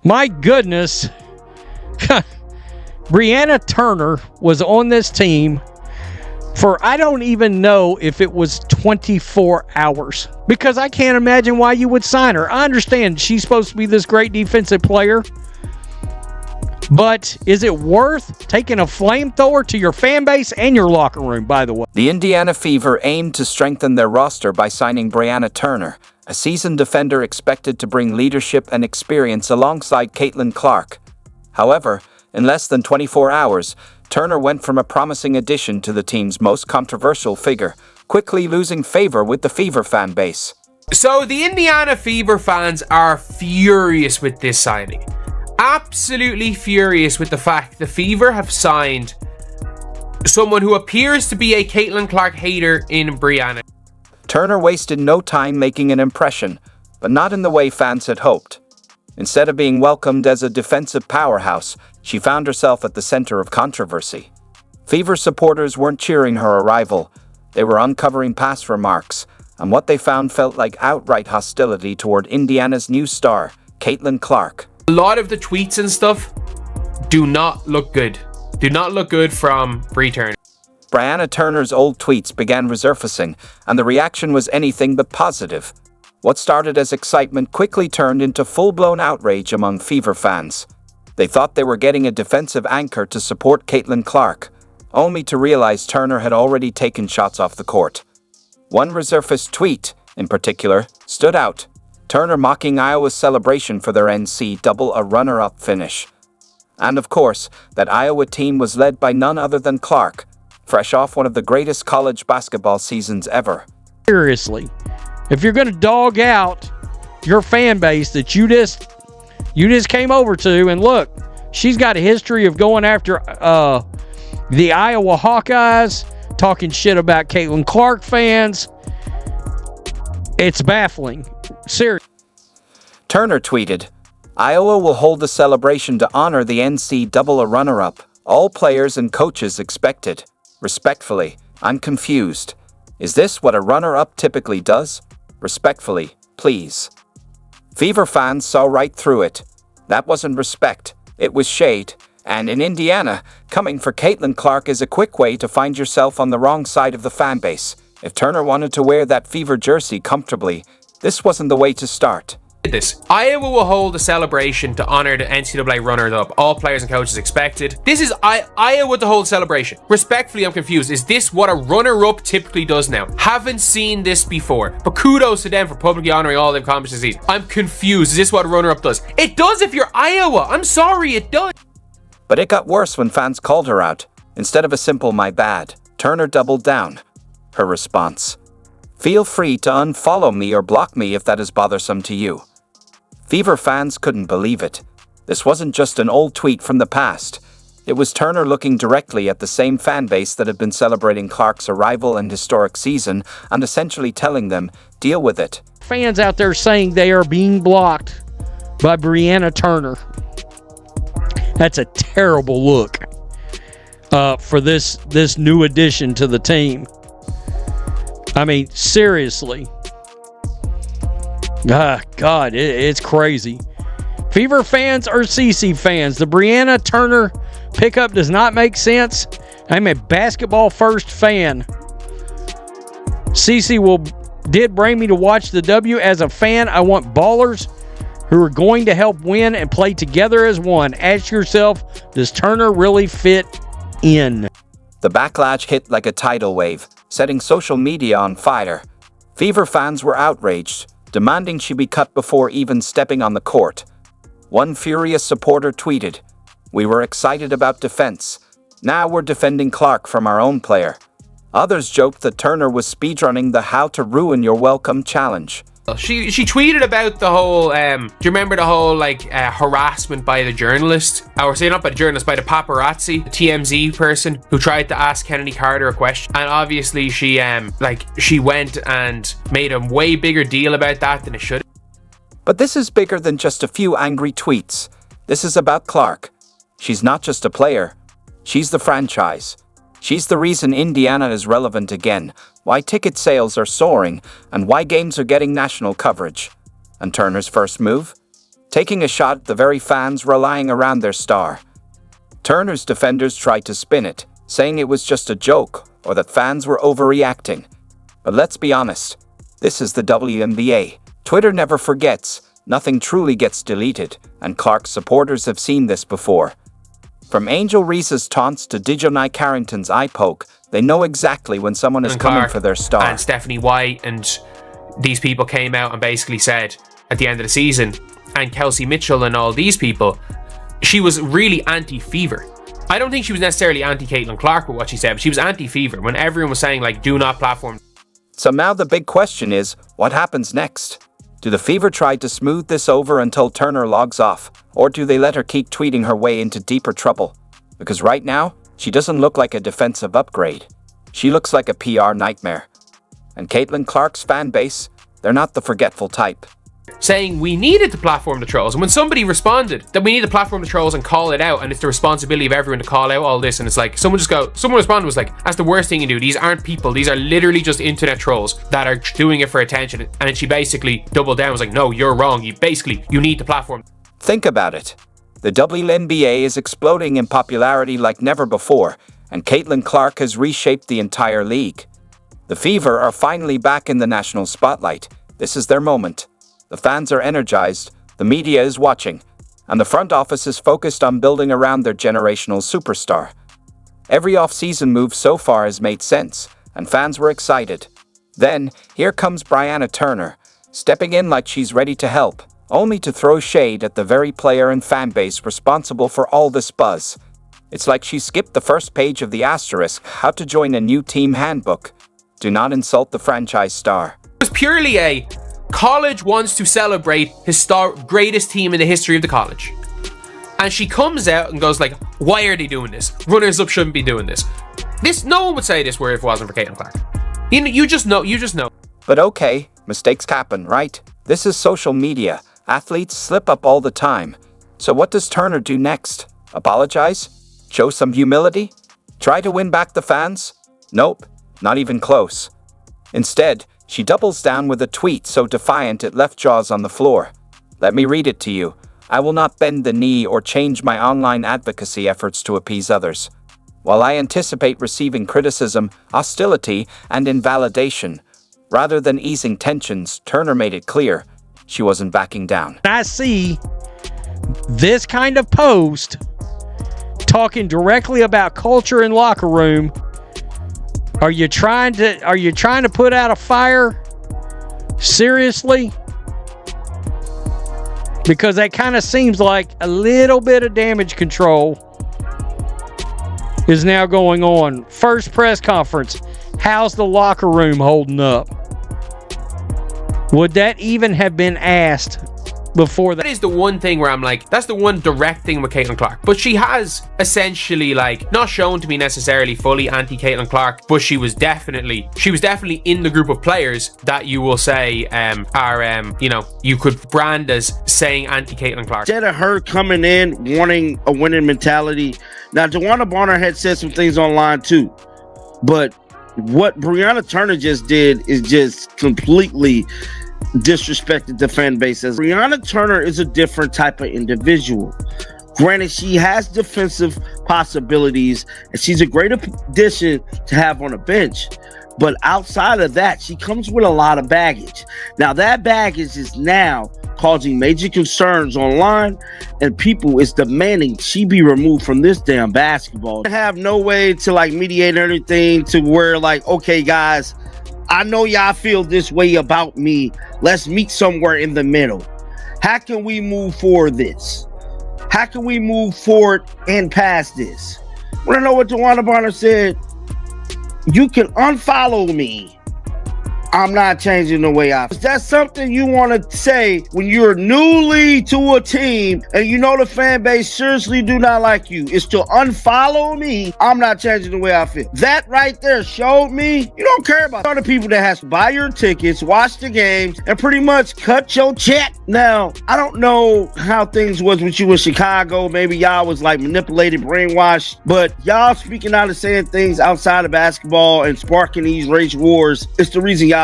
My goodness. Brianna Turner was on this team for I don't even know if it was 24 hours. Because I can't imagine why you would sign her. I understand she's supposed to be this great defensive player. But is it worth taking a flamethrower to your fan base and your locker room, by the way? The Indiana Fever aimed to strengthen their roster by signing Brianna Turner, a seasoned defender expected to bring leadership and experience alongside Caitlin Clark. However, in less than 24 hours, Turner went from a promising addition to the team's most controversial figure, quickly losing favor with the Fever fan base. So the Indiana Fever fans are furious with this signing. Absolutely furious with the fact the Fever have signed someone who appears to be a Caitlin Clark hater in Brianna. Turner wasted no time making an impression, but not in the way fans had hoped. Instead of being welcomed as a defensive powerhouse, she found herself at the center of controversy. Fever supporters weren't cheering her arrival. They were uncovering past remarks, and what they found felt like outright hostility toward Indiana's new star, Caitlin Clark. A lot of the tweets and stuff do not look good. Do not look good from Bree Turner. Brianna Turner's old tweets began resurfacing, and the reaction was anything but positive. What started as excitement quickly turned into full-blown outrage among Fever fans. They thought they were getting a defensive anchor to support Caitlin Clark, only to realize Turner had already taken shots off the court. One resurfaced tweet, in particular, stood out. Turner mocking Iowa's celebration for their NCAA runner-up finish. And of course, that Iowa team was led by none other than Clark, fresh off one of the greatest college basketball seasons ever. Seriously, if you're going to dog out your fan base that you just came over to, and look, she's got a history of going after the Iowa Hawkeyes, talking shit about Caitlin Clark fans. It's baffling. Seriously. Turner tweeted, Iowa will hold a celebration to honor the NCAA runner-up. All players and coaches expected. Respectfully, I'm confused. Is this what a runner-up typically does? Respectfully, please. Fever fans saw right through it. That wasn't respect, it was shade. And in Indiana, coming for Caitlin Clark is a quick way to find yourself on the wrong side of the fan base. If Turner wanted to wear that Fever jersey comfortably, this wasn't the way to start. This. Iowa will hold a celebration to honor the NCAA runner-up. All players and coaches expected. This is Iowa to hold celebration. Respectfully, I'm confused. Is this what a runner-up typically does now? Haven't seen this before. But kudos to them for publicly honoring all they've accomplished this season. I'm confused. Is this what a runner-up does? It does if you're Iowa. I'm sorry, it does. But it got worse when fans called her out. Instead of a simple "my bad," Turner doubled down. Her response: feel free to unfollow me or block me if that is bothersome to you. Fever fans couldn't believe it. This wasn't just an old tweet from the past. It was Turner looking directly at the same fan base that had been celebrating Clark's arrival and historic season and essentially telling them, deal with it. Fans out there saying they are being blocked by Brianna Turner. That's a terrible look for this new addition to the team. I mean, seriously. God, it's crazy. Fever fans or CC fans, the Brianna Turner pickup does not make sense. I'm a basketball first fan. CC did bring me to watch the W. As a fan, I want ballers who are going to help win and play together as one. Ask yourself, does Turner really fit in? The backlash hit like a tidal wave, setting social media on fire. Fever fans were outraged, demanding she be cut before even stepping on the court. One furious supporter tweeted, "We were excited about defense. Now we're defending Clark from our own player." Others joked that Turner was speedrunning the How to Ruin Your Welcome challenge. She tweeted about the whole, do you remember the whole, harassment by the journalist? Or say not by the journalist, by the paparazzi, the TMZ person who tried to ask Kennedy Carter a question. And obviously she went and made a way bigger deal about that than it should. But this is bigger than just a few angry tweets. This is about Clark. She's not just a player. She's the franchise. She's the reason Indiana is relevant again, why ticket sales are soaring, and why games are getting national coverage. And Turner's first move? taking a shot at the very fans rallying around their star. Turner's defenders tried to spin it, saying it was just a joke or that fans were overreacting. But let's be honest, this is the WNBA. Twitter never forgets, nothing truly gets deleted, and Clark's supporters have seen this before. From Angel Reese's taunts to Dejanai Carrington's eye poke, they know exactly when someone is coming for their star. And Stephanie White and these people came out and basically said at the end of the season, and Kelsey Mitchell and all these people, she was really anti-Fever. I don't think she was necessarily anti-Caitlin Clark with what she said, but she was anti-Fever when everyone was saying, like, do not platform. So now the big question is, what happens next? Do the Fever try to smooth this over until Turner logs off? Or do they let her keep tweeting her way into deeper trouble? Because right now, she doesn't look like a defensive upgrade. She looks like a PR nightmare. And Caitlin Clark's fan base, they're not the forgetful type. Saying we needed to platform the trolls, and when somebody responded that we need to platform the trolls and call it out, and it's the responsibility of everyone to call out all this, and it's like someone responded was like, that's the worst thing you do, these aren't people, these are literally just internet trolls that are doing it for attention. And then she basically doubled down, was like, no, you're wrong, you need to platform. Think about it. The WNBA is exploding in popularity like never before, and Caitlin Clark has reshaped the entire league. The Fever are finally back in the national spotlight. This is their moment. The fans are energized, the media is watching, and the front office is focused on building around their generational superstar. Every off-season move so far has made sense, and fans were excited. Then, here comes Brianna Turner, stepping in like she's ready to help, only to throw shade at the very player and fan base responsible for all this buzz. It's like she skipped the first page of the asterisk, how to join a new team handbook. Do not insult the franchise star. It was purely a college wants to celebrate his greatest team in the history of the college. And she comes out and goes like, why are they doing this? Runners up shouldn't be doing this. No one would say this word if it wasn't for Caitlin Clark. You just know. But okay, mistakes happen, right? This is social media. Athletes slip up all the time. So what does Turner do next? Apologize? Show some humility? Try to win back the fans? Nope, not even close. Instead, she doubles down with a tweet so defiant it left jaws on the floor. Let me read it to you. I will not bend the knee or change my online advocacy efforts to appease others. While I anticipate receiving criticism, hostility, and invalidation, rather than easing tensions, Turner made it clear she wasn't backing down. I see this kind of post talking directly about culture and locker room. Are you trying to put out a fire? Seriously? Because that kind of seems like a little bit of damage control is now going on. First press conference. How's the locker room holding up? Would that even have been asked before that? That is the one thing where I'm like, that's the one direct thing with Caitlin Clark. But she has essentially, like, not shown to be necessarily fully anti-Caitlin Clark, but she was definitely in the group of players that you will say you could brand as saying anti-Caitlin Clark. Instead of her coming in wanting a winning mentality, now Joanna Bonner had said some things online too, but what Brianna Turner just did is just completely disrespected the fan base. As Brianna Turner is a different type of individual. Granted, she has defensive possibilities and she's a great addition to have on a bench. But outside of that, she comes with a lot of baggage. Now, that baggage is now causing major concerns online, and people is demanding she be removed from this damn basketball. I have no way to like mediate anything to where like, okay, guys, I know y'all feel this way about me. Let's meet somewhere in the middle. How can we move forward this? How can we move forward and past this? Want to know what Joanna Bonner said? You can unfollow me. I'm not changing the way I feel. That's something you want to say when you're newly to a team and you know the fan base seriously do not like you. It's to unfollow me. I'm not changing the way I feel. That right there showed me you don't care about other people that has to buy your tickets, watch the games, and pretty much cut your check. Now, I don't know how things was with you in Chicago. Maybe y'all was like manipulated, brainwashed, but y'all speaking out and saying things outside of basketball and sparking these race wars. It's the reason y'all